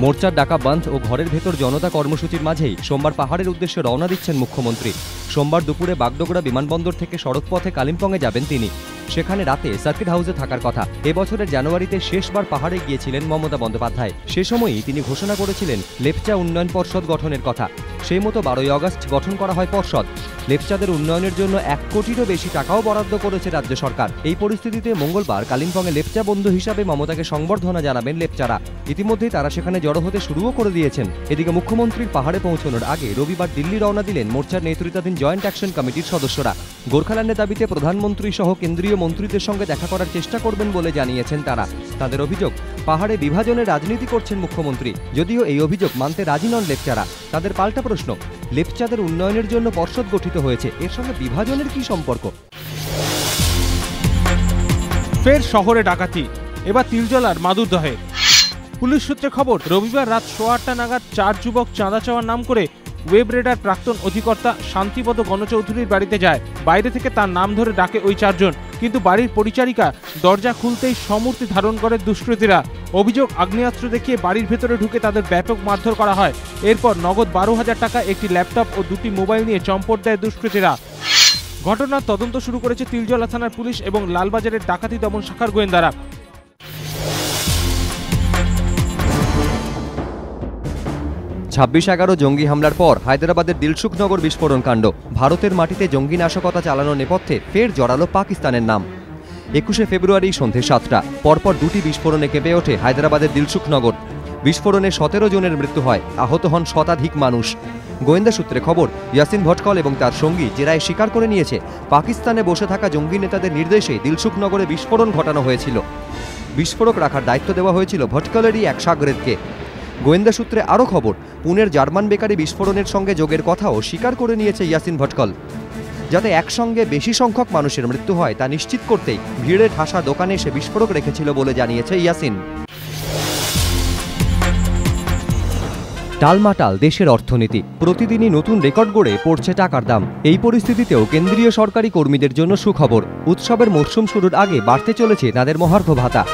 মোর্চার ডাকা বন্ধ ও ঘরের ভেতর জনতা কর্মসূচির মাঝেই সোমবার পাহাড়ের উদ্দেশ্যে রওনা দিচ্ছেন মুখ্যমন্ত্রী। সোমবার দুপুরে বাগডোগরা বিমানবন্দর থেকে সড়কপথে কালিম্পংয়ে যাবেন তিনি। সেখানে রাতে সার্কিট হাউসে থাকার কথা। এবছরের জানুয়ারিতে শেষবার পাহাড়ে গিয়েছিলেন মমতা বন্দ্যোপাধ্যায়। সে সময়ই তিনি ঘোষণা করেছিলেন লেপচা উন্নয়ন পর্ষদ গঠনের কথা। সেই মতো 12ই আগস্ট গঠন করা হয় পর্ষদ। লেপচাদের উন্নয়নের জন্য 1 কোটিরও বেশি টাকাও বরাদ্দ করেছে রাজ্য সরকার। এই পরিস্থিতিতে মঙ্গলবার কালিম্পংয়ে লেপচা বন্ধু হিসাবে মমতাকে সংবর্ধনা জানাবেন লেপচারা। ইতিমধ্যেই তারা সেখানে জড়ো হতে শুরুও করে দিয়েছেন। এদিকে মুখ্যমন্ত্রীর পাহাড়ে পৌঁছানোর আগে রবিবার দিল্লি রওনা দিলেন মোর্চার নেতৃত্বাধীন জয়েন্ট অ্যাকশন কমিটির সদস্যরা। গোর্খাল্যান্ডের দাবিতে প্রধানমন্ত্রী সহ কেন্দ্রীয় মন্ত্রীদের সঙ্গে দেখা করার চেষ্টা করবেন বলে জানিয়েছেন তারা। তাদের অভিযোগ, পাহাড়ে বিভাজনের রাজনীতি করছেন মুখ্যমন্ত্রী। যদিও এই অভিযোগ মানতে রাজি নন লেপচারা। তাদের পাল্টা প্রশ্ন, লেপচাদের উন্নয়নের জন্য পর্ষদ গঠিত হয়েছে, এর সঙ্গে বিভাজনের কি সম্পর্ক? ফের শহরে ডাকাতি, এবার তিলজলার মাদুরদহে। পুলিশ সূত্রে খবর, রবিবার রাত 8:15 নাগাদ 4 যুবক চাঁদা চাওয়ার নাম করে ওয়েব রেডার প্রাক্তন অধিকর্তা শান্তিপদ গণচৌধুরীর বাড়িতে যায়। বাইরে থেকে তার নাম ধরে ডাকে ওই 4 জন, কিন্তু বাড়ির পরিচারিকা দরজা খুলতেই সমূর্তি ধারণ করে দুষ্কৃতীরা। অভিযোগ, আগ্নেয়াস্ত্র দেখিয়ে বাড়ির ভেতরে ঢুকে তাদের ব্যাপক মারধর করা হয়। এরপর নগদ 12,000 টাকা, একটি ল্যাপটপ ও 2টি মোবাইল নিয়ে চম্পট দেয় দুষ্কৃতীরা। ঘটনার তদন্ত শুরু করেছে তিলজলা থানার পুলিশ এবং লালবাজারের ডাকাতি দমন শাখার গোয়েন্দারা। 26/11 জঙ্গি হামলার পর হায়দ্রাবাদের দিলসুখনগর বিস্ফোরণ কাণ্ড। ভারতের মাটিতে জঙ্গি নাশকতা চালানোর নেপথ্যে ফের জড়ালো পাকিস্তানের নাম। 21শে ফেব্রুয়ারি সন্ধে 7টা পরপর 2টি বিস্ফোরণে কেঁপে ওঠে হায়দ্রাবাদের দিলসুখনগর। বিস্ফোরণে 17 জনের মৃত্যু হয়, আহত হন শতাধিক মানুষ। গোয়েন্দা সূত্রে খবর, ইয়াসিন ভটকল এবং তার সঙ্গী জেরায় স্বীকার করে নিয়েছে পাকিস্তানে বসে থাকা জঙ্গি নেতাদের নির্দেশে দিলসুখনগরে বিস্ফোরণ ঘটানো হয়েছিল। বিস্ফোরক রাখার দায়িত্ব দেওয়া হয়েছিল ভটকলেরই এক শাগরেদকে। গোয়েন্দা সূত্রে আরও খবর, পুনের জার্মান বেকারি বিস্ফোরণের সঙ্গে যোগের কথাও স্বীকার করে নিয়েছে ইয়াসিন ভটকল। যাতে একসঙ্গে বেশি সংখ্যক মানুষের মৃত্যু হয় তা নিশ্চিত করতেই ভিড়ে ঠাসা দোকানে সে বিস্ফোরক রেখেছিল বলে জানিয়েছে ইয়াসিন। টালমাটাল দেশের অর্থনীতি, প্রতিদিনই নতুন রেকর্ড গড়ে পড়ছে টাকার দাম। এই পরিস্থিতিতেও কেন্দ্রীয় সরকারি কর্মীদের জন্য সুখবর, উৎসবের মরশুম শুরুর আগে বাড়তে চলেছে তাদের মহার্ঘ ভাতা।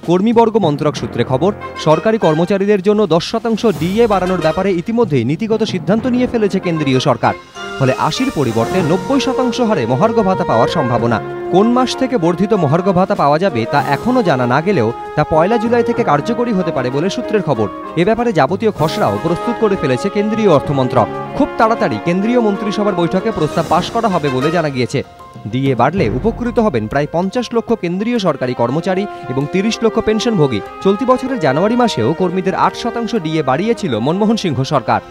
কর্মীবর্গ মন্ত্রক সূত্রে খবর, সরকারি কর্মচারীদের জন্য 10% ডিএ বাড়ানোর ব্যাপারে ইতিমধ্যেই নীতিগত সিদ্ধান্ত নিয়ে ফেলেছে কেন্দ্রীয় সরকার। ফলে 80-র পরিবর্তে 90% হারে মহার্ঘ ভাতা পাওয়ার সম্ভাবনা। কোন মাস থেকে বর্ধিত মহার্ঘ ভাতা পাওয়া যাবে তা এখনও জানা না গেলেও তা 1 জুলাই থেকে কার্যকরী হতে পারে বলে সূত্রের খবর। এ ব্যাপারে যাবতীয় খসড়াও প্রস্তুত করে ফেলেছে কেন্দ্রীয় অর্থমন্ত্রক। খুব তাড়াতাড়ি কেন্দ্রীয় মন্ত্রিসভার বৈঠকে প্রস্তাব পাশ করা হবে বলে জানা গিয়েছে। ডিএ বাড়লে উপকৃত হবেন প্রায় 50 লক্ষ কেন্দ্রীয় সরকারি কর্মচারী এবং 30 লক্ষ পেনশনভোগী। চলতি বছরের জানুয়ারি মাসেও কর্মীদের 8% ডিএ বাড়িয়েছিল মনমোহন সিংহ সরকার।